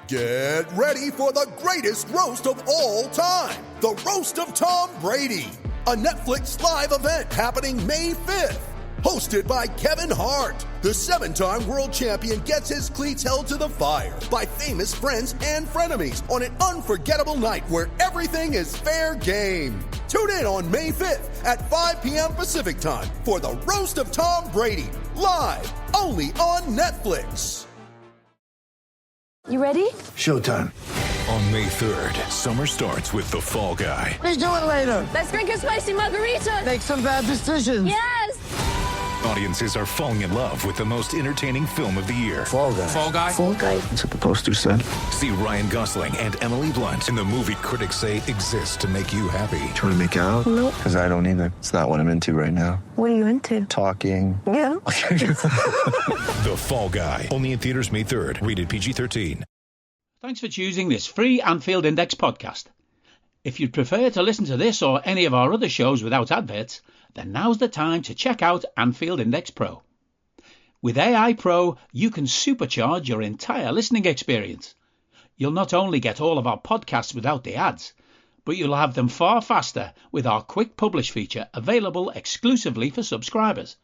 Get ready for the greatest roast of all time, the Roast of Tom Brady, a Netflix live event happening May 5th. Hosted by Kevin Hart, the 7-time world champion gets his cleats held to the fire by famous friends and frenemies on an unforgettable night where everything is fair game. Tune in on May 5th at 5 p.m. Pacific time for the Roast of Tom Brady, live only on Netflix. You ready? Showtime. On May 3rd, summer starts with The Fall Guy. Let's do it later. Let's drink a spicy margarita. Make some bad decisions. Yes! Audiences are falling in love with the most entertaining film of the year. Fall Guy. Fall Guy? Fall Guy. That's what the poster said. See Ryan Gosling and Emily Blunt in the movie critics say exists to make you happy. Trying to make it out? Nope. Because I don't either. It's not what I'm into right now. What are you into? Talking. Yeah. The Fall Guy. Only in theaters May 3rd. Rated PG-13. Thanks for choosing this free Anfield Index podcast. If you'd prefer to listen to this or any of our other shows without adverts, then now's the time to check out Anfield Index Pro. With AI Pro, you can supercharge your entire listening experience. You'll not only get all of our podcasts without the ads, but you'll have them far faster with our Quick Publish feature available exclusively for subscribers.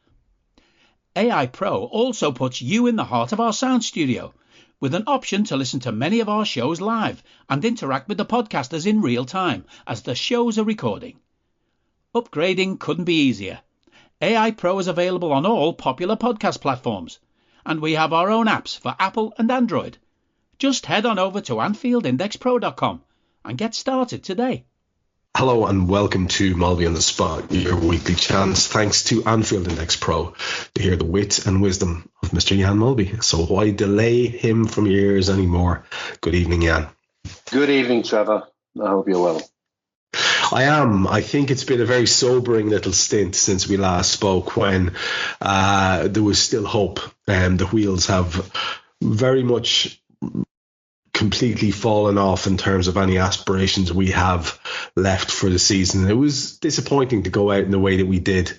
AI Pro also puts you in the heart of our sound studio, with an option to listen to many of our shows live and interact with the podcasters in real time as the shows are recording. Upgrading couldn't be easier. AI Pro is available on all popular podcast platforms, and we have our own apps for Apple and Android. Just head on over to AnfieldIndexPro.com and get started today. Hello and welcome to Molby On The Spot, your weekly chance, thanks to Anfield Index Pro, to hear the wit and wisdom of Mr. Jan Molby. So why delay him from your ears anymore? Good evening, Jan. Good evening, Trevor. I hope you're well. I am. I think it's been a very sobering little stint since we last spoke, when there was still hope. The wheels have very much completely fallen off in terms of any aspirations we have left for the season. It was disappointing to go out in the way that we did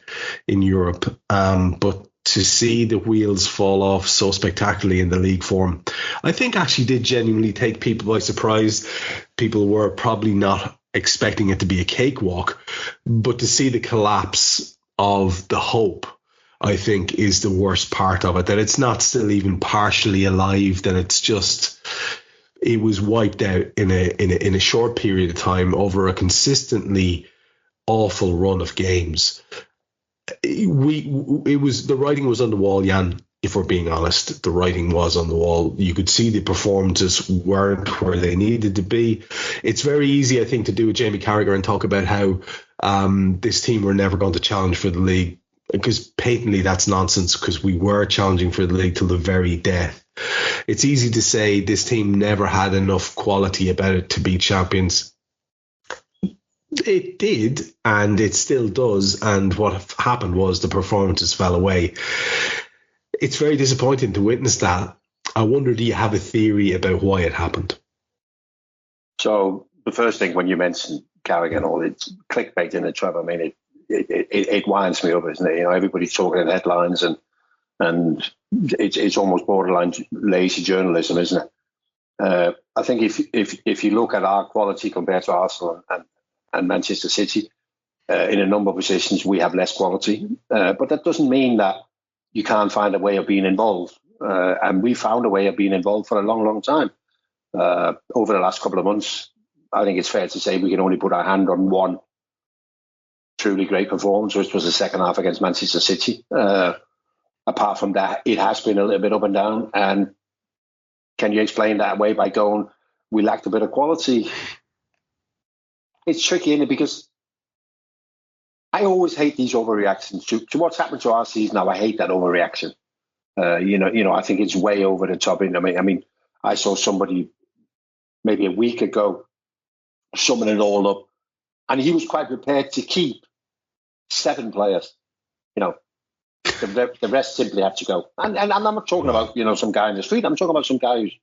in Europe, but to see the wheels fall off so spectacularly in the league form, I think actually did genuinely take people by surprise. People were probably not expecting it to be a cakewalk, but to see the collapse of the hope, I think, is the worst part of it, that it's not still even partially alive, that it's just, it was wiped out in a short period of time over a consistently awful run of games. The writing was on the wall, Jan. If we're being honest, the writing was on the wall. You could see the performances weren't where they needed to be. It's very easy, I think, to do with Jamie Carragher and talk about how this team were never going to challenge for the league, because patently that's nonsense, because we were challenging for the league till the very death. It's easy to say this team never had enough quality about it to be champions. It did, and it still does. And what happened was the performances fell away. It's very disappointing to witness that. I wonder, do you have a theory about why it happened? So the first thing, when you mentioned Carragher and all, it's clickbait in it, Trevor. I mean, it winds me up, isn't it? You know, everybody's talking in headlines, and it's almost borderline lazy journalism, isn't it? I think if you look at our quality compared to Arsenal and Manchester City, in a number of positions we have less quality, but that doesn't mean that you can't find a way of being involved. And we found a way of being involved for a long, long time. Over the last couple of months, I think it's fair to say we can only put our hand on one truly great performance, which was the second half against Manchester City. Apart from that, it has been a little bit up and down. And can you explain that away by going, we lacked a bit of quality? It's tricky, isn't it? Because I always hate these overreactions to what's happened to our season now. I hate that overreaction. I think it's way over the top. I mean, I saw somebody maybe a week ago summing it all up, and he was quite prepared to keep 7 players. The rest simply had to go. And I'm not talking about some guy in the street. I'm talking about some guy who's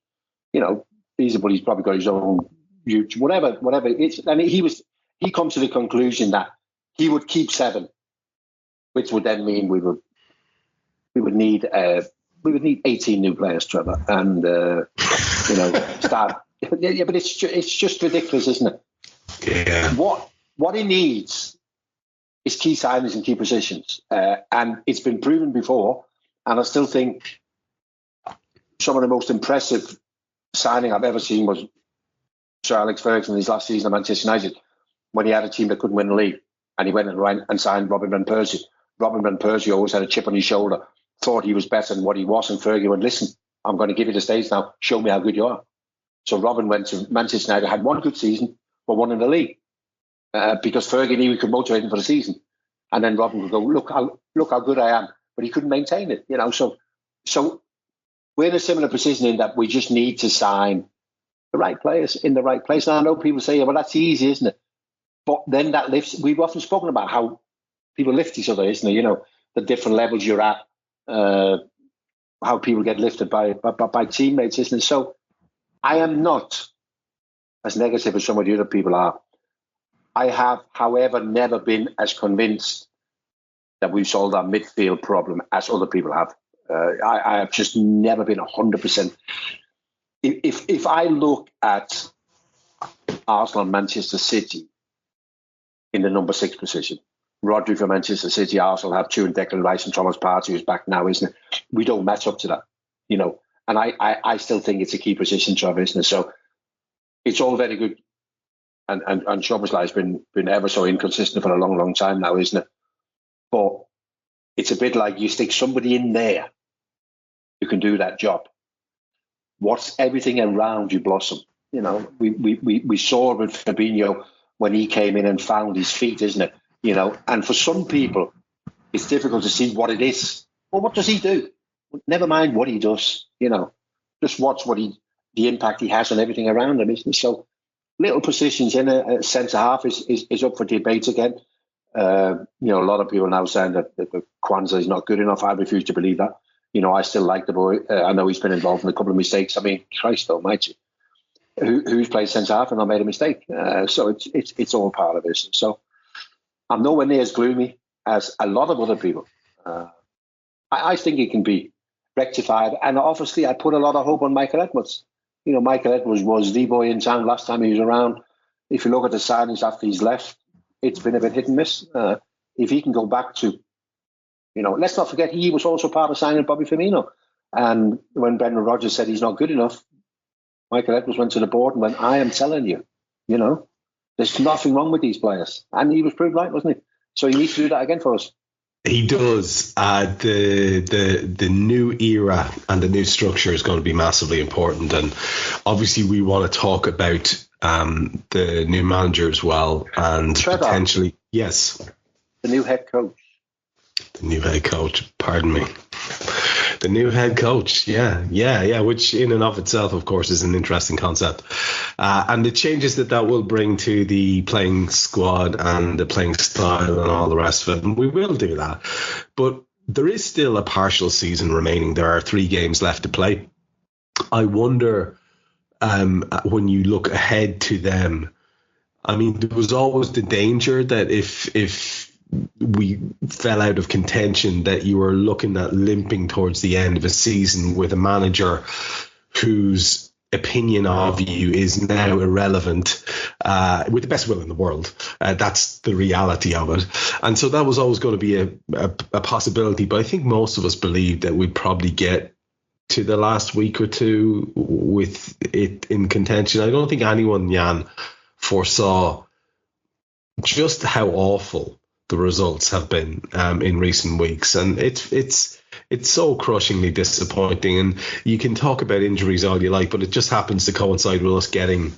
feasible. He's probably got his own YouTube, whatever it is. And he comes to the conclusion that he would keep 7, which would then mean we would need 18 new players, Trevor, and that. Yeah, but it's just ridiculous, isn't it? Yeah. What he needs is key signings and key positions, and it's been proven before. And I still think some of the most impressive signing I've ever seen was Sir Alex Ferguson in his last season at Manchester United, when he had a team that couldn't win the league, and he went and signed Robin van Persie. Robin van Persie always had a chip on his shoulder, thought he was better than what he was, and Fergie went, listen, I'm going to give you the stage now, show me how good you are. So Robin went to Manchester United, had one good season, but won in the league, because Fergie knew he could motivate him for the season. And then Robin would go, look how good I am, but he couldn't maintain it, So we're in a similar position in that we just need to sign the right players in the right place. And I know people say, yeah, well, that's easy, isn't it? But then that lifts. We've often spoken about how people lift each other, isn't it? The different levels you're at, how people get lifted by teammates, isn't it? So I am not as negative as some of the other people are. I have, however, never been as convinced that we've solved our midfield problem as other people have. I have just never been 100%. If I look at Arsenal and Manchester City in the number 6 position, Rodri for Manchester City, Arsenal have 2 in Declan Rice and Thomas Partey, who's back now, isn't it? We don't match up to that, And I still think it's a key position, Trev, isn't it? So it's all very good. And Szoboszlai's been ever so inconsistent for a long, long time now, isn't it? But it's a bit like you stick somebody in there who can do that job. What's everything around you blossom? We saw with Fabinho when he came in and found his feet, isn't it? And for some people, it's difficult to see what it is. Well, what does he do? Never mind what he does, just watch the impact he has on everything around him, isn't it? So little positions in a centre half is up for debate again. A lot of people now saying that Kwanzaa is not good enough. I refuse to believe that. I still like the boy. I know he's been involved in a couple of mistakes. I mean, Christ almighty, who's played centre half and not made a mistake? So it's all part of this. So I'm nowhere near as gloomy as a lot of other people. I think it can be rectified, and obviously I put a lot of hope on Michael Edwards. Michael Edwards was the boy in town last time he was around. If you look at the signings after he's left, it's been a bit hit and miss. If he can go back to, let's not forget he was also part of signing Bobby Firmino. And when Brendan Rodgers said he's not good enough, Michael Edwards went to the board and went, I am telling you, there's nothing wrong with these players. And he was proved right, wasn't he? So he needs to do that again for us. He does. The new era and the new structure is going to be massively important. And obviously we want to talk about the new manager as well, and Trevor, potentially, yes. The new head coach. The new head coach, pardon me. The new head coach, yeah, which in and of itself, of course, is an interesting concept. And the changes that will bring to the playing squad and the playing style and all the rest of it, and we will do that. But there is still a partial season remaining. There are 3 games left to play. I wonder, when you look ahead to them, I mean, there was always the danger that if we fell out of contention, that you were looking at limping towards the end of a season with a manager whose opinion of you is now irrelevant, with the best will in the world. That's the reality of it. And so that was always going to be a possibility. But I think most of us believed that we'd probably get to the last week or two with it in contention. I don't think anyone, Jan, foresaw just how awful the results have been in recent weeks, and it's so crushingly disappointing. And you can talk about injuries all you like, but it just happens to coincide with us getting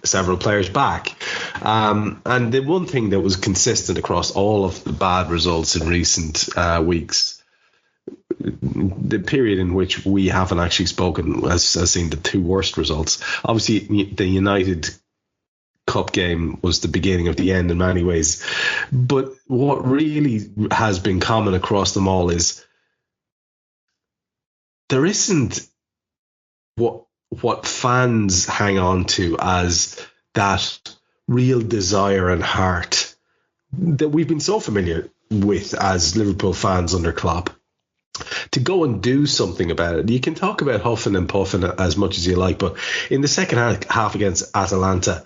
several players back. And the one thing that was consistent across all of the bad results in recent weeks, the period in which we haven't actually spoken, has seen the 2 worst results. Obviously, the United Cup game was the beginning of the end in many ways. But what really has been common across them all is there isn't what fans hang on to as that real desire and heart that we've been so familiar with as Liverpool fans under Klopp. to go and do something about it. You can talk about huffing and puffing as much as you like, but in the second half against Atalanta,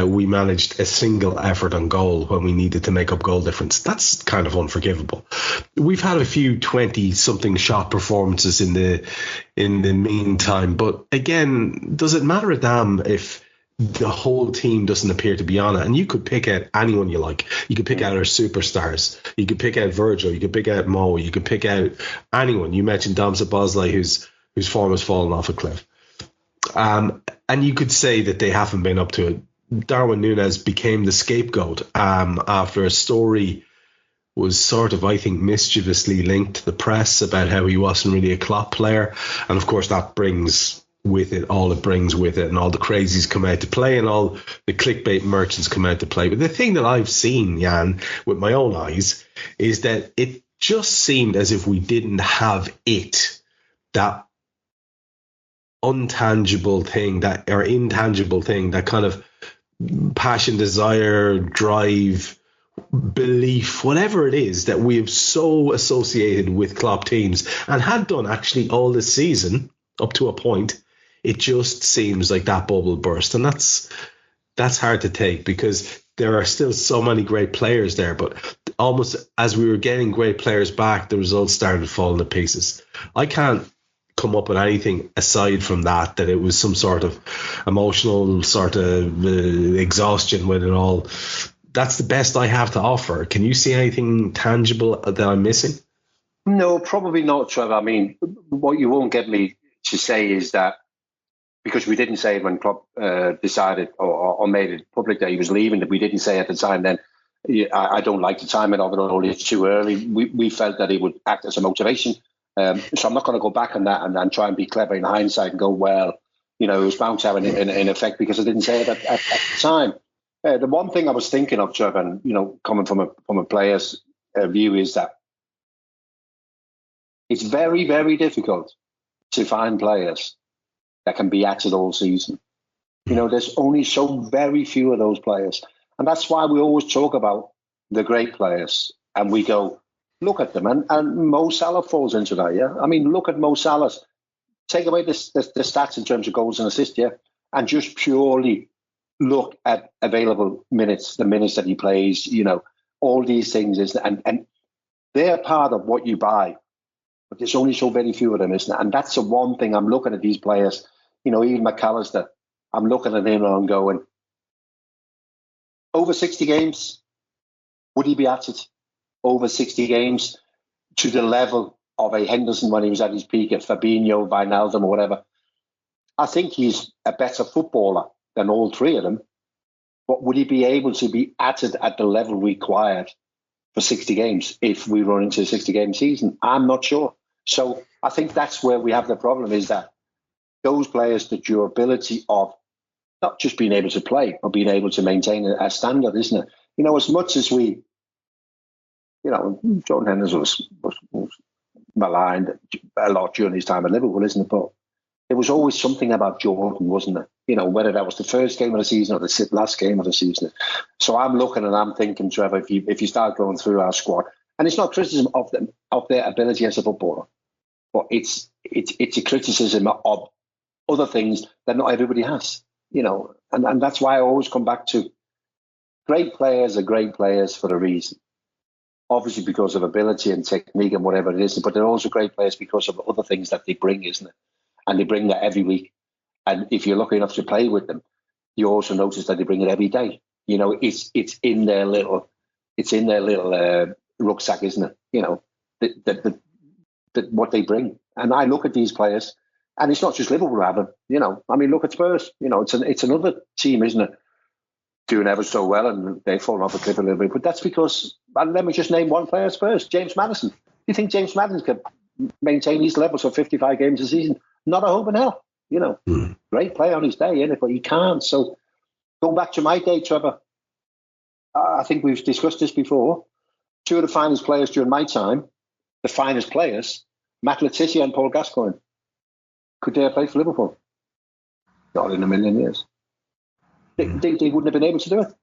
we managed a single effort on goal when we needed to make up goal difference. That's kind of unforgivable. We've had a few 20-something shot performances in the meantime, but again, does it matter a damn if the whole team doesn't appear to be on it? And you could pick out anyone you like. You could pick out our superstars. You could pick out Virgil. You could pick out Mo. You could pick out anyone. You mentioned Dom Szoboszlai, whose form has fallen off a cliff. And you could say that they haven't been up to it. Darwin Núñez became the scapegoat after a story was sort of, I think, mischievously linked to the press about how he wasn't really a Klopp player. And of course, that brings with it all it brings with it, and all the crazies come out to play, and all the clickbait merchants come out to play. But the thing that I've seen, Jan, with my own eyes, is that it just seemed as if we didn't have that intangible thing, that kind of passion, desire, drive, belief, whatever it is that we have so associated with Klopp teams and had done actually all this season up to a point. It just seems like that bubble burst, and that's hard to take because there are still so many great players there, but almost as we were getting great players back, the results started falling to pieces. I can't come up with anything aside from that it was some sort of emotional sort of exhaustion with it all. That's the best I have to offer. Can you see anything tangible that I'm missing? No, probably not, Trevor. I mean, what you won't get me to say is that, because we didn't say it when Klopp decided or made it public that he was leaving, that we didn't say at the time then, I don't like the timing of it, or it's too early. We felt that it would act as a motivation. So I'm not going to go back on that and try and be clever in hindsight and go, well, it was bound to have an effect because I didn't say it at the time. The one thing I was thinking of, Trevor, and coming from a player's view, is that it's very, very difficult to find players that can be at it all season. There's only so very few of those players, and that's why we always talk about the great players, and we go, look at them, and Mo Salah falls into that. Yeah, I mean, look at Mo Salah. Take away the stats in terms of goals and assists, yeah, and just purely look at available minutes, the minutes that he plays. All these things and they're part of what you buy, but there's only so very few of them, isn't it? And that's the one thing I'm looking at these players. Even McAllister, I'm looking at him and I'm going, over 60 games, would he be at it? Over 60 games to the level of a Henderson when he was at his peak, at Fabinho, Wijnaldum or whatever. I think he's a better footballer than all three of them, but would he be able to be at it at the level required for 60 games if we run into a 60-game season? I'm not sure. So I think that's where we have the problem, is that those players, the durability of not just being able to play, but being able to maintain a standard, isn't it? As much as we, Jordan Henderson was maligned a lot during his time at Liverpool, isn't it? But there was always something about Jordan, wasn't there? Whether that was the first game of the season or the last game of the season. So I'm looking and I'm thinking, Trevor, if you start going through our squad, and it's not criticism of them, of their ability as a footballer, but it's a criticism of other things that not everybody has, and that's why I always come back to great players are great players for a reason. Obviously because of ability and technique and whatever it is, but they're also great players because of other things that they bring, isn't it? And they bring that every week. And if you're lucky enough to play with them, you also notice that they bring it every day. It's in their little rucksack, isn't it? What they bring. And I look at these players, and it's not just Liverpool having, I mean, look at Spurs. It's another team, isn't it, doing ever so well, and they've fallen off a cliff a little bit. But that's because, and let me just name one player first, James Maddison. Do you think James Maddison could maintain these levels for 55 games a season? Not a hope in hell. Great player on his day, innit? But he can't. So going back to my day, Trevor, I think we've discussed this before. Two of the finest players during my time, the finest players, Matt Letizia and Paul Gascoigne. Could they have played for Liverpool? Not in a million years. They wouldn't have been able to do it.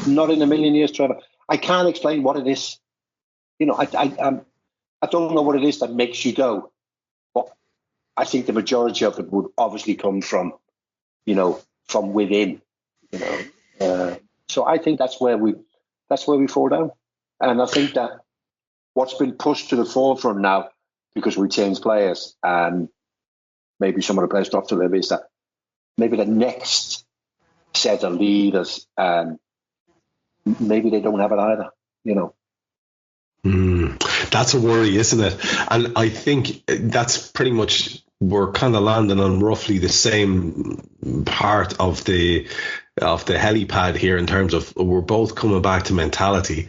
Not in a million years, Trevor. I can't explain what it is. I don't know what it is that makes you go. But I think the majority of it would obviously come from, from within. So I think that's where we fall down. And I think that what's been pushed to the forefront now, because we changed players and maybe some of the players dropped a little bit, is that maybe the next set of leaders, maybe they don't have it either, That's a worry, isn't it? And I think that's pretty much, we're kind of landing on roughly the same part of the helipad here, in terms of we're both coming back to mentality,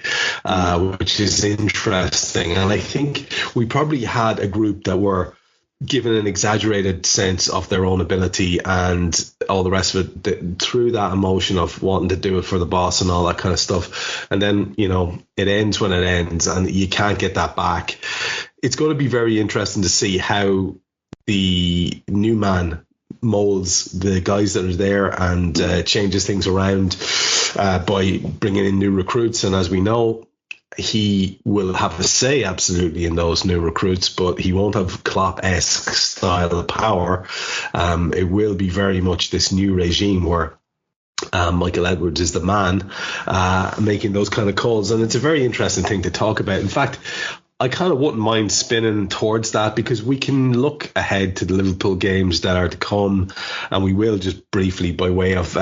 which is interesting. And I think we probably had a group that were given an exaggerated sense of their own ability and all the rest of it through that emotion of wanting to do it for the boss and all that kind of stuff. And then, it ends when it ends and you can't get that back. It's going to be very interesting to see how the new man molds the guys that are there and changes things around by bringing in new recruits. And as we know, he will have a say absolutely in those new recruits, but he won't have Klopp-esque style power. It will be very much this new regime where Michael Edwards is the man making those kind of calls. And it's a very interesting thing to talk about. In fact, I kind of wouldn't mind spinning towards that, because we can look ahead to the Liverpool games that are to come, and we will just briefly by way of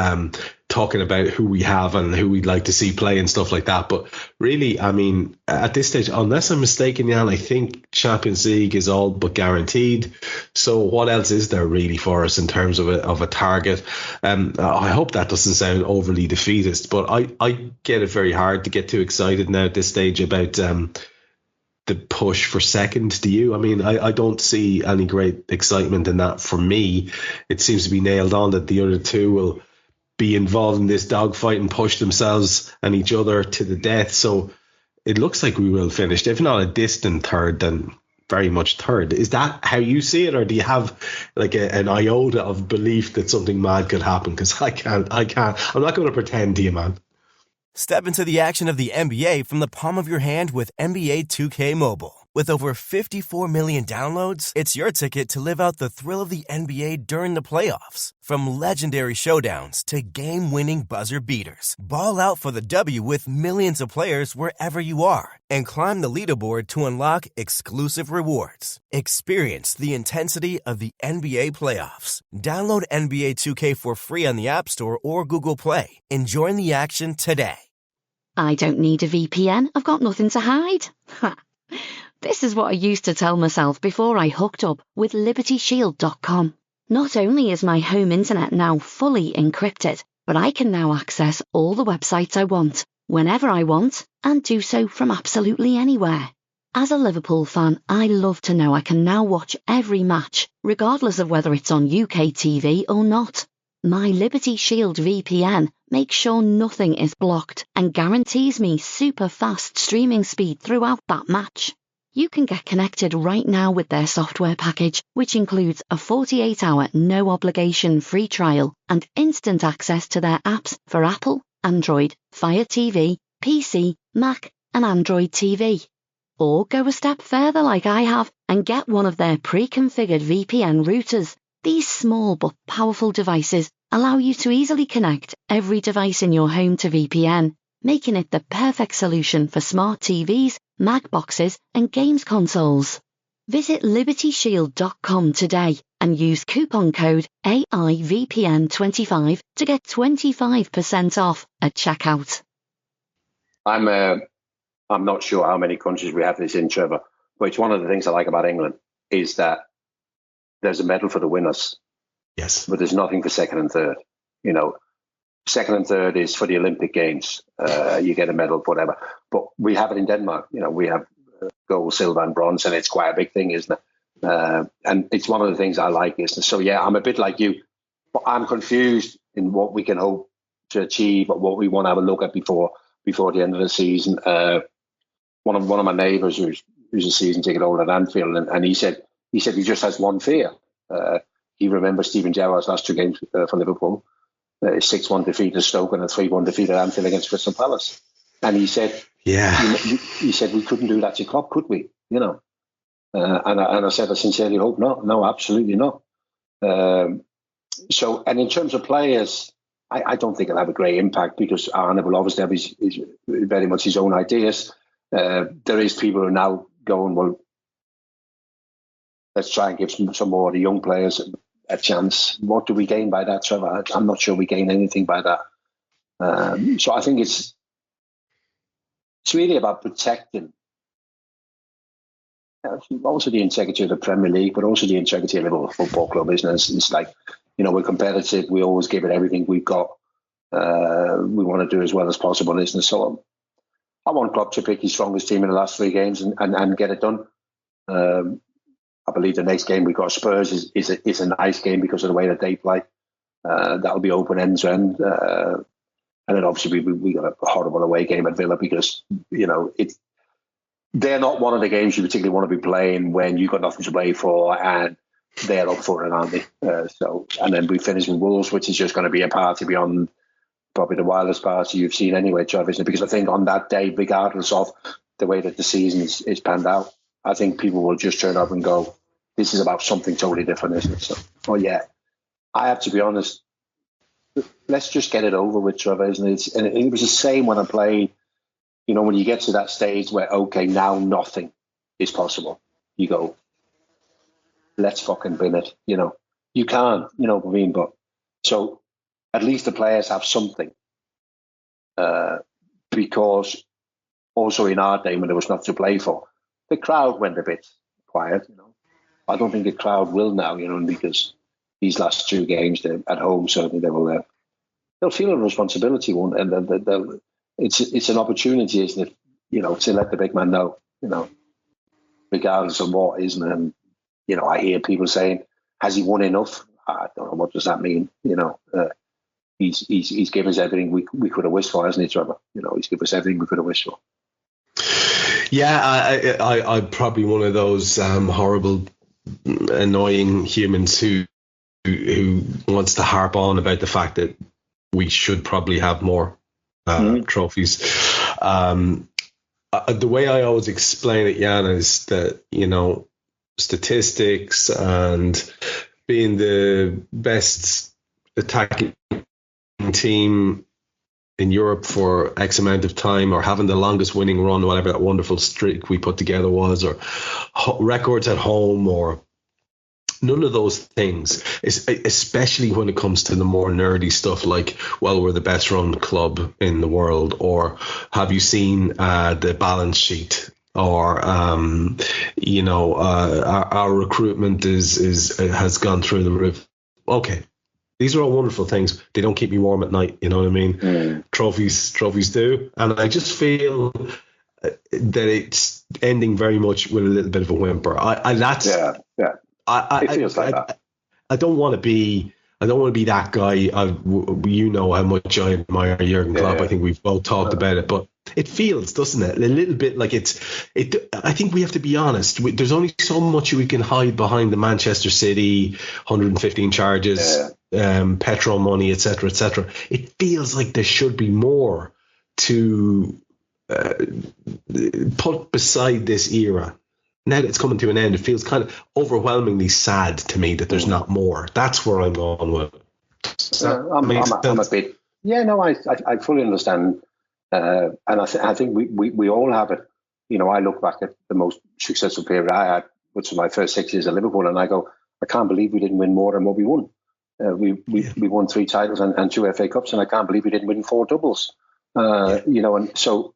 talking about who we have and who we'd like to see play and stuff like that. But really, I mean, at this stage, unless I'm mistaken, Jan, I think Champions League is all but guaranteed. So what else is there really for us in terms of a target? I hope that doesn't sound overly defeatist, but I get it very hard to get too excited now at this stage about the push for second. Do you? I mean, I don't see any great excitement in that for me. It seems to be nailed on that the other two will be involved in this dogfight and push themselves and each other to the death. So it looks like we will finish, if not a distant third, then very much third. Is that how you see it, or do you have like an iota of belief that something mad could happen? Because I can't. I'm not going to pretend to you, man. Step into the action of the NBA from the palm of your hand with NBA 2K Mobile. With over 54 million downloads, it's your ticket to live out the thrill of the NBA during the playoffs. From legendary showdowns to game-winning buzzer beaters, ball out for the W with millions of players wherever you are, and climb the leaderboard to unlock exclusive rewards. Experience the intensity of the NBA playoffs. Download NBA 2K for free on the App Store or Google Play and join the action today. I don't need a VPN. I've got nothing to hide. This is what I used to tell myself before I hooked up with LibertyShield.com. Not only is my home internet now fully encrypted, but I can now access all the websites I want, whenever I want, and do so from absolutely anywhere. As a Liverpool fan, I love to know I can now watch every match, regardless of whether it's on UK TV or not. My Liberty Shield VPN makes sure nothing is blocked and guarantees me super fast streaming speed throughout that match. You can get connected right now with their software package, which includes a 48-hour no-obligation free trial and instant access to their apps for Apple, Android, Fire TV, PC, Mac and Android TV. Or go a step further like I have and get one of their pre-configured VPN routers. These small but powerful devices allow you to easily connect every device in your home to VPN, making it the perfect solution for smart TVs, Mac boxes and games consoles. Visit LibertyShield.com today and use coupon code AIVPN25 to get 25% off at checkout. I'm not sure how many countries we have this in, Trevor, but it's one of the things I like about England is that there's a medal for the winners. Yes. But there's nothing for second and third. You know, second and third is for the Olympic Games. You get a medal, whatever. But we have it in Denmark. You know, we have gold, silver and bronze, and it's quite a big thing, isn't it? And it's one of the things I like, isn't it? So, yeah, I'm a bit like you. But I'm confused in what we can hope to achieve or what we want to have a look at before the end of the season. One of my neighbours who's a season ticket holder at Anfield, and he said he just has one fear. He remembers Steven Gerrard's last two games for Liverpool, 6-1 defeat at Stoke and a 3-1 defeat at Anfield against Crystal Palace. And he said, he said we couldn't do that to Klopp, could we? You know, And I said, I sincerely hope not. No, absolutely not. And in terms of players, I don't think it'll have a great impact because Arne will obviously have his very much his own ideas. There is people who are now going, well, let's try and give some more of the young players a chance. What do we gain by that, Trevor? I'm not sure we gain anything by that. So I think it's really about protecting also the integrity of the Premier League, but also the integrity of Liverpool Football Club, isn't it? It's like, we're competitive. We always give it everything we've got. We want to do as well as possible, isn't it? So I want Klopp to pick his strongest team in the last 3 games and get it done. I believe the next game we've got Spurs is a nice game because of the way that they play. That'll be open end to end. And then obviously we got a horrible away game at Villa because, they're not one of the games you particularly want to be playing when you've got nothing to play for and they're up for it, aren't they? And then we finish with Wolves, which is just going to be a party beyond probably the wildest party you've seen anyway, Trev, isn't it? Because I think on that day, regardless of the way that the season is panned out, I think people will just turn up and go, this is about something totally different, isn't it? So, yeah, I have to be honest, let's just get it over with, Trevor, isn't it? And it was the same when I played. When you get to that stage where, okay, now nothing is possible, you go, let's fucking win it. You can't, what I mean? But so at least the players have something. Because also in our day when there was nothing to play for, the crowd went a bit quiet, I don't think the crowd will now, because these last 2 games at home, certainly they'll feel a responsibility, and it's an opportunity, isn't it? To let the big man know, regardless of what, isn't it? And I hear people saying, "Has he won enough?" I don't know, what does that mean? He's given us everything we could have wished for, hasn't he, Trevor? He's given us everything we could have wished for. Yeah, I'm probably one of those horrible, annoying humans who wants to harp on about the fact that we should probably have more trophies. The way I always explain it, Jan, is that, statistics and being the best attacking team in Europe for X amount of time, or having the longest winning run, whatever that wonderful streak we put together was, or records at home, or none of those things, especially when it comes to the more nerdy stuff like, well, we're the best run club in the world, or have you seen the balance sheet, or our recruitment has gone through the roof. Okay, these are all wonderful things. They don't keep me warm at night. You know what I mean? Trophies do, and I just feel that it's ending very much with a little bit of a whimper. It feels like that. I don't want to be that guy. How much I admire Jurgen Klopp. I think we've both talked about it, but it feels, doesn't it, a little bit like it. I think we have to be honest. There's only so much we can hide behind the Manchester City 115 charges, petrol money, etc., etc. It feels like there should be more to put beside this era. Now that it's coming to an end, it feels kind of overwhelmingly sad to me that there's not more. That's where I'm going with it. I'm a bit. Yeah, no, I fully understand, and I think we all have it. I look back at the most successful period I had, which was my first 6 years at Liverpool, and I go, I can't believe we didn't win more than what we won. We won 3 titles and 2 FA Cups, and I can't believe we didn't win 4 doubles. And so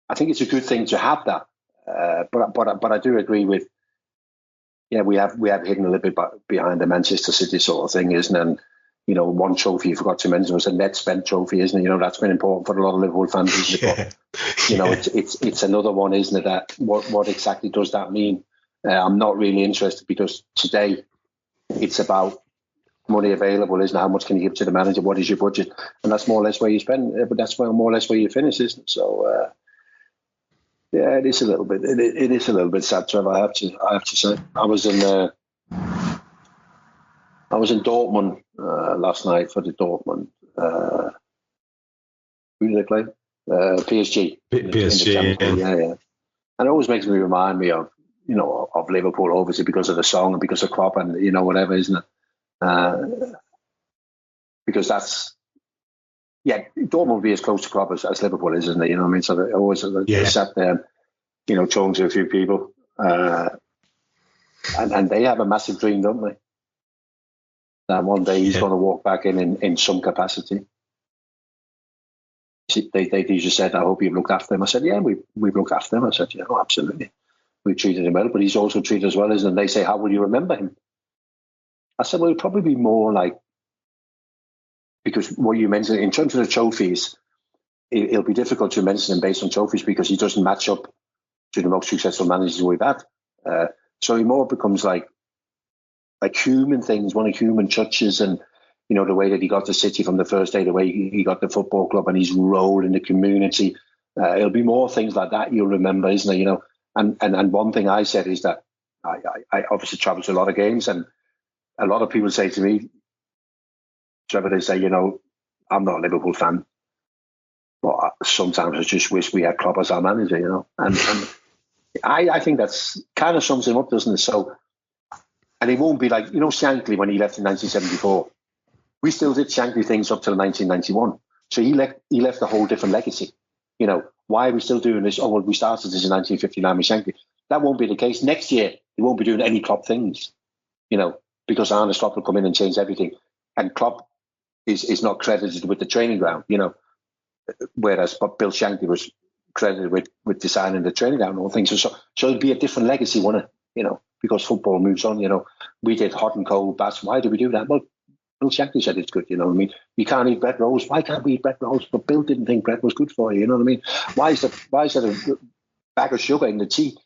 I think it's a good thing to have that. But I do agree with, we have hidden a little bit behind the Manchester City sort of thing, isn't it? And, one trophy you forgot to mention was a net spent trophy, isn't it? That's been important for a lot of Liverpool fans, isn't it? But, it's another one, isn't it? That what exactly does that mean? I'm not really interested, because today it's about money available, isn't it? How much can you give to the manager? What is your budget? And that's more or less where you spend, but that's more or less where you finish, isn't it? So, yeah, it is a little bit. It is a little bit sad, Trevor. I have to say. I was in Dortmund last night for the Dortmund. Who did they play? PSG. PSG. Yeah. And it always makes me remind me of, of Liverpool, obviously because of the song and because of Klopp and whatever, isn't it? Because that's Dortmund will be as close to Klopp as Liverpool is, isn't it? You know what I mean? So they always sat there, talking to a few people, and they have a massive dream, don't they? That one day he's going to walk back in some capacity. They just said, "I hope you've looked after him." I said, "Yeah, we've looked after him." I said, "Yeah, absolutely. We've treated him well, but he's also treated us well, isn't he?" And they say, "How will you remember him?" I said, "Well, it'll probably be more like, because what you mentioned in terms of the trophies, it'll be difficult to mention him based on trophies because he doesn't match up to the most successful managers we've had. So he more becomes like human things, one of human touches, and the way that he got the City from the first day, the way he got the football club and his role in the community. It'll be more things like that you'll remember, isn't it? And one thing I said is that I obviously travel to a lot of games, and a lot of people say to me, Trevor, they say, I'm not a Liverpool fan, but sometimes I just wish we had Klopp as our manager, and I think that's kind of sums him up, doesn't it? So, and it won't be like, Shankly when he left in 1974. We still did Shankly things up till 1991. So he left a whole different legacy. Why are we still doing this? Oh, well, we started this in 1959 with Shankly. That won't be the case. Next year, he won't be doing any Klopp things, because Arne Slot will come in and change everything. And Klopp is not credited with the training ground, whereas Bill Shankly was credited with designing the training ground and all things. So it'll be a different legacy, won't it? Because football moves on. We did hot and cold baths. Why did we do that? Well, Bill Shankly said it's good. You can't eat bread rolls. Why can't we eat bread rolls? But Bill didn't think bread was good for you. You know what I mean? Why is there a bag of sugar in the tea?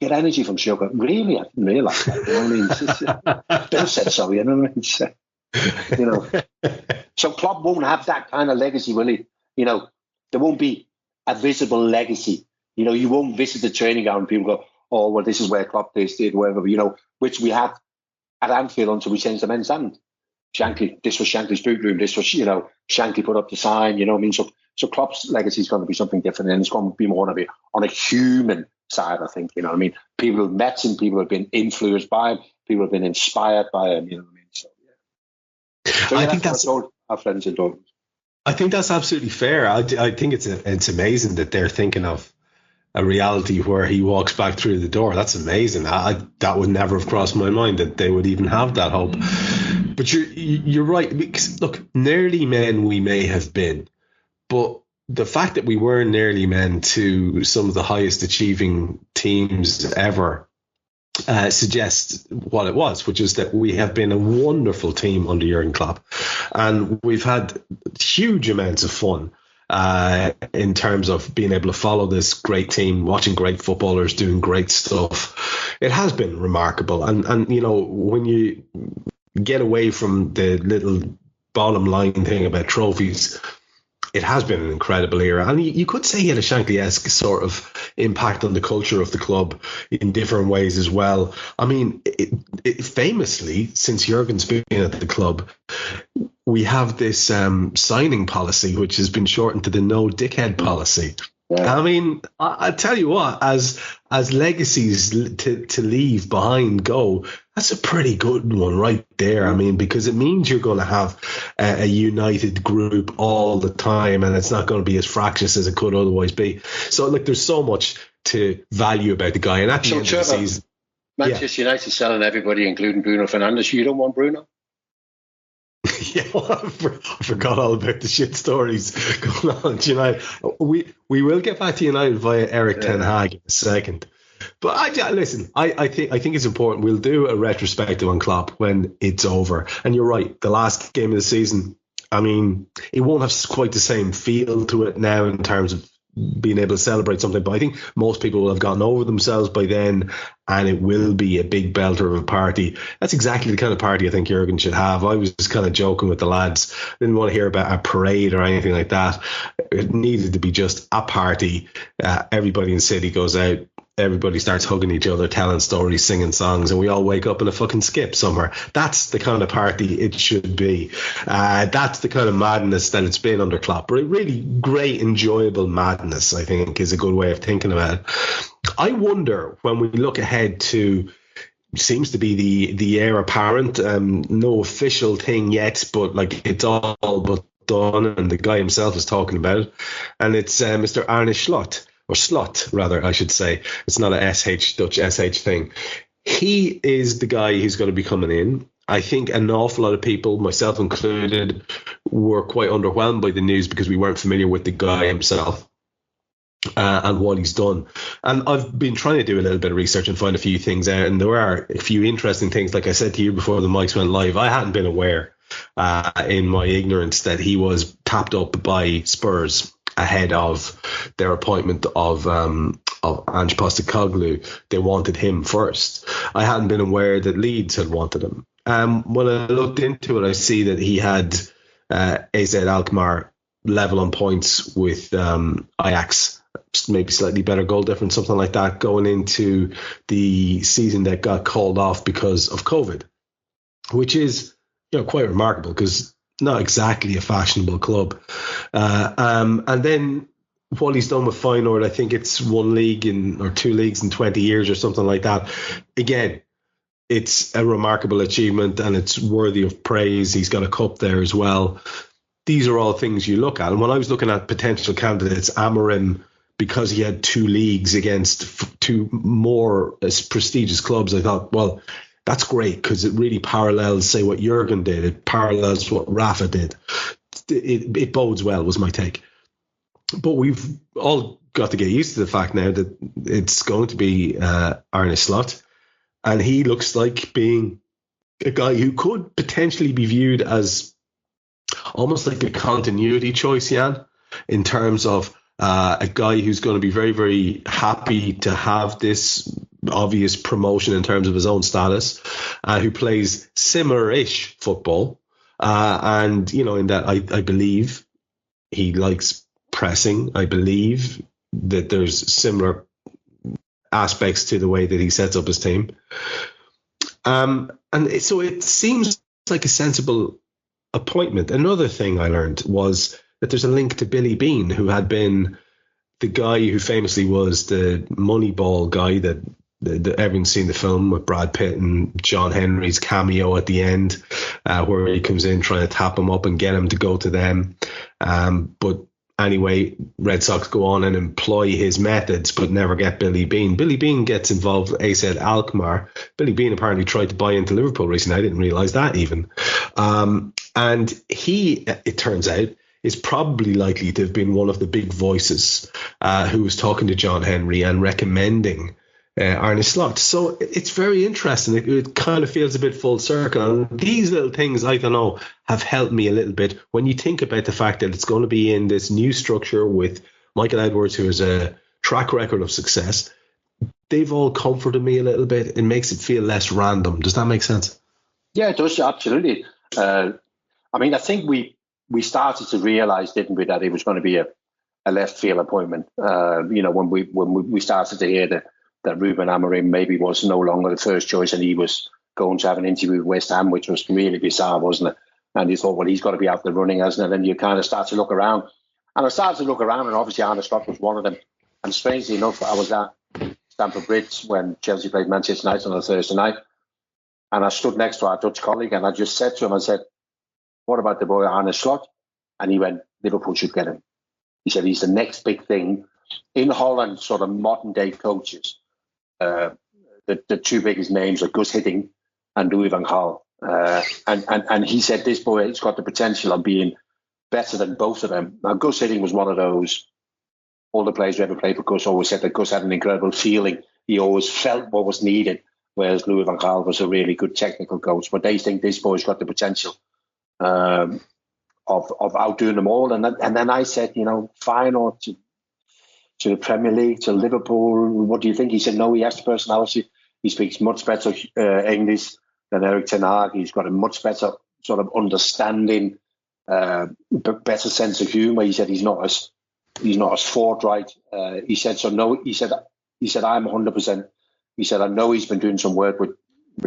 Get energy from sugar. Really, I didn't realise that. You know what I mean? Bill said so. You know what I mean? So Klopp won't have that kind of legacy, will he? There won't be a visible legacy. You won't visit the training ground and people go, "Oh, well, this is where Klopp did, whatever." Which we had at Anfield until we changed the men's stand. Shankly, this was Shankly's boot room. This was, Shankly put up the sign. You know what I mean? So Klopp's legacy is going to be something different, and it's going to be more on a human side, I think. You know what I mean? People who've met him, people who've been influenced by him, people who've been inspired by him. You know what I mean? So yeah. I think that's what I told our friends in Dortmund. I think that's absolutely fair. I think it's amazing that they're thinking of a reality where he walks back through the door. That's amazing. That would never have crossed my mind that they would even have that hope. But you're right, because look, nearly men we may have been, but the fact that we were nearly men to some of the highest achieving teams ever suggests what it was, which is that we have been a wonderful team under Jurgen Klopp, and we've had huge amounts of fun in terms of being able to follow this great team, watching great footballers doing great stuff. It has been remarkable, and when you get away from the little bottom line thing about trophies, it has been an incredible era. And you could say he had a Shankly-esque sort of impact on the culture of the club in different ways as well. I mean, it famously, since Jurgen's been at the club, we have this signing policy, which has been shortened to the no dickhead policy. Yeah. I mean, I tell you what, as legacies to leave behind go, that's a pretty good one right there. I mean, because it means you're going to have a united group all the time, and it's not going to be as fractious as it could otherwise be. So, look, there's so much to value about the guy. And at the end of the season, Manchester United selling everybody, including Bruno Fernandes. You don't want Bruno? Yeah, well, I forgot all about the shit stories going on at United. We will get back to United via Eric Ten Hag in a second. But I think it's important. We'll do a retrospective on Klopp when it's over. And you're right, the last game of the season, I mean, it won't have quite the same feel to it now in terms of being able to celebrate something, but I think most people will have gotten over themselves by then, and it will be a big belter of a party. That's exactly the kind of party I think Jurgen should have. I was just kind of joking with the lads. I didn't want to hear about a parade or anything like that. It needed to be just a party. Everybody in the city goes out. Everybody starts hugging each other, telling stories, singing songs, and we all wake up in a fucking skip somewhere. That's the kind of party it should be. That's the kind of madness that it's been under Klopp. Really great, enjoyable madness, I think, is a good way of thinking about it. I wonder when we look ahead to, seems to be the heir apparent, no official thing yet, but like it's all but done, and the guy himself is talking about it, and it's Mr. Arne Slot, or Slot rather, I should say. It's not a Dutch SH thing. He is the guy who's going to be coming in. I think an awful lot of people, myself included, were quite underwhelmed by the news because we weren't familiar with the guy himself and what he's done. And I've been trying to do a little bit of research and find a few things out, and there are a few interesting things. Like I said to you before the mics went live, I hadn't been aware in my ignorance that he was tapped up by Spurs ahead of their appointment of Ange Postecoglou. They wanted him first. I hadn't been aware that Leeds had wanted him. When I looked into it, I see that he had AZ Alkmaar level on points with Ajax, maybe slightly better goal difference, something like that, going into the season that got called off because of COVID, which is, you know, quite remarkable because not exactly a fashionable club. And then what he's done with Feyenoord, I think it's one league or two leagues in 20 years or something like that. Again, it's a remarkable achievement and it's worthy of praise. He's got a cup there as well. These are all things you look at. And when I was looking at potential candidates, Amorim, because he had two leagues against two more prestigious clubs, I thought, well, that's great because it really parallels, say, what Jurgen did. It parallels what Rafa did. It bodes well, was my take. But we've all got to get used to the fact now that it's going to be Arne Slot. And he looks like being a guy who could potentially be viewed as almost like a continuity choice, Jan, in terms of a guy who's going to be very, very happy to have this obvious promotion in terms of his own status, who plays similar-ish football. And, you know, in that I believe he likes pressing. I believe that there's similar aspects to the way that he sets up his team. And so it seems like a sensible appointment. Another thing I learned was that there's a link to Billy Beane, who had been the guy who famously was the Moneyball guy that everyone's seen the film with Brad Pitt and John Henry's cameo at the end, where he comes in trying to tap him up and get him to go to them. But anyway, Red Sox go on and employ his methods, but never get Billy Beane. Billy Beane gets involved with AZ Alkmaar. Billy Beane apparently tried to buy into Liverpool recently. I didn't realise that even. And he, it turns out, is probably likely to have been one of the big voices who was talking to John Henry and recommending Arne Slot. So it's very interesting. It kind of feels a bit full circle. And these little things, I don't know, have helped me a little bit when you think about the fact that it's going to be in this new structure with Michael Edwards, who has a track record of success. They've all comforted me a little bit. It makes it feel less random. Does that make sense? Yeah, it does, absolutely. I mean, I think we started to realise, didn't we, that it was going to be a left field appointment. You know, when we started to hear that Ruben Amorim maybe was no longer the first choice and he was going to have an interview with West Ham, which was really bizarre, wasn't it? And you thought, well, he's got to be out there running, hasn't it? And then you kind of start to look around. And I started to look around, and obviously Arne Slot was one of them. And strangely enough, I was at Stamford Bridge when Chelsea played Manchester United on a Thursday night. And I stood next to our Dutch colleague and I just said to him, I said, what about the boy Arne Slot? And he went, Liverpool should get him. He said, he's the next big thing. In Holland, sort of modern day coaches, the two biggest names are Gus Hiddink and Louis van Gaal. And he said, this boy has got the potential of being better than both of them. Now, Gus Hiddink was one of those, all the players who ever played for Gus always said that Gus had an incredible feeling. He always felt what was needed, whereas Louis van Gaal was a really good technical coach. But they think this boy's got the potential of outdoing them all. And then I said, you know, Feyenoord to the Premier League, to Liverpool, what do you think? He said, no, he has the personality. He speaks much better English than Erik ten Hag. He's got a much better sort of understanding, better sense of humour. He said he's not as forthright. He said, so no, he said I'm 100%. He said, I know he's been doing some work with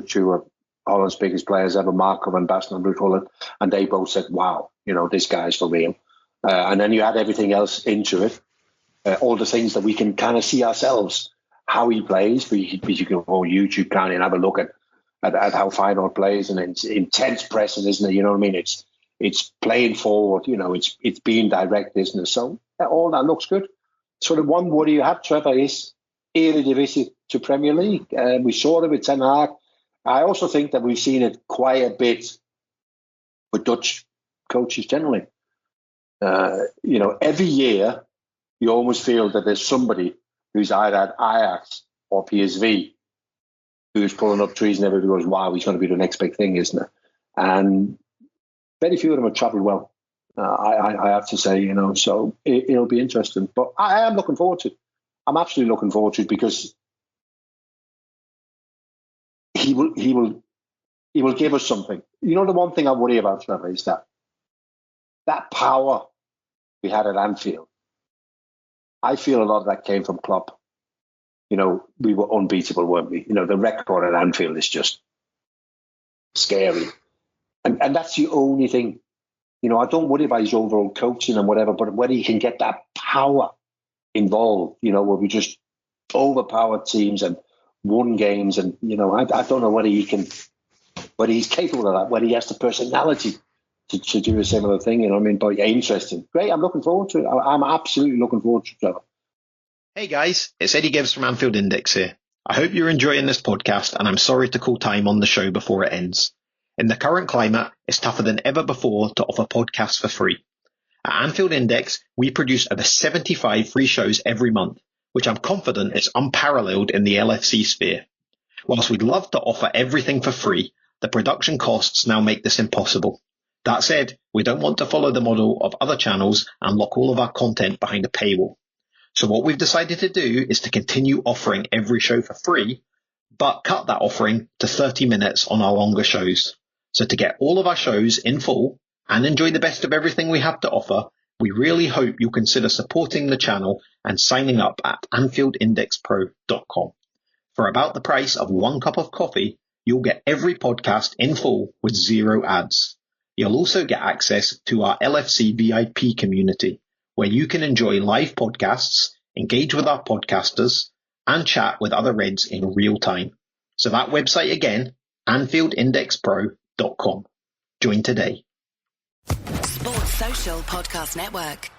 two of Holland's biggest players ever, Marco and Basten and Ruud Gullit, and they both said, wow, you know, this guy's for real. And then you add everything else into it, all the things that we can kind of see ourselves how he plays, because you can go on YouTube, can and have a look at how Feyenoord plays, and it's intense pressing, isn't it? You know what I mean? It's playing forward, you know, it's being direct, isn't it? So all that looks good. So the one worry you have, Trevor, is Eredivisie to Premier League. We saw it with Ten Hag. I also think that we've seen it quite a bit with Dutch coaches generally. You know, every year you almost feel that there's somebody who's either at Ajax or PSV who's pulling up trees, and everybody goes, wow, he's going to be the next big thing, isn't it? And very few of them have travelled well, I have to say, you know, so it'll be interesting. But I am looking forward to it. I'm absolutely looking forward to it, because he will give us something. You know, the one thing I worry about, Trevor, is that power we had at Anfield. I feel a lot of that came from Klopp. You know, we were unbeatable, weren't we? You know, the record at Anfield is just scary. And that's the only thing. You know, I don't worry about his overall coaching and whatever, but whether he can get that power involved, you know, where we just overpowered teams and won games. And, you know, I don't know whether he's capable of that, whether he has the personality to do a similar thing, you know what I mean? But yeah, interesting. Great, I'm looking forward to it. I'm absolutely looking forward to it, Trevor. Hey guys, it's Eddie Gibbs from Anfield Index here. I hope you're enjoying this podcast, and I'm sorry to call time on the show before it ends. In the current climate, it's tougher than ever before to offer podcasts for free. At Anfield Index, we produce over 75 free shows every month, which I'm confident is unparalleled in the LFC sphere. Whilst we'd love to offer everything for free, the production costs now make this impossible. That said, we don't want to follow the model of other channels and lock all of our content behind a paywall. So what we've decided to do is to continue offering every show for free, but cut that offering to 30 minutes on our longer shows. So to get all of our shows in full and enjoy the best of everything we have to offer, we really hope you'll consider supporting the channel and signing up at AnfieldIndexPro.com. For about the price of 1 cup of coffee, you'll get every podcast in full with 0 ads. You'll also get access to our LFC VIP community, where you can enjoy live podcasts, engage with our podcasters, and chat with other Reds in real time. So that website again, AnfieldIndexPro.com. Join today. Sports Social Podcast Network.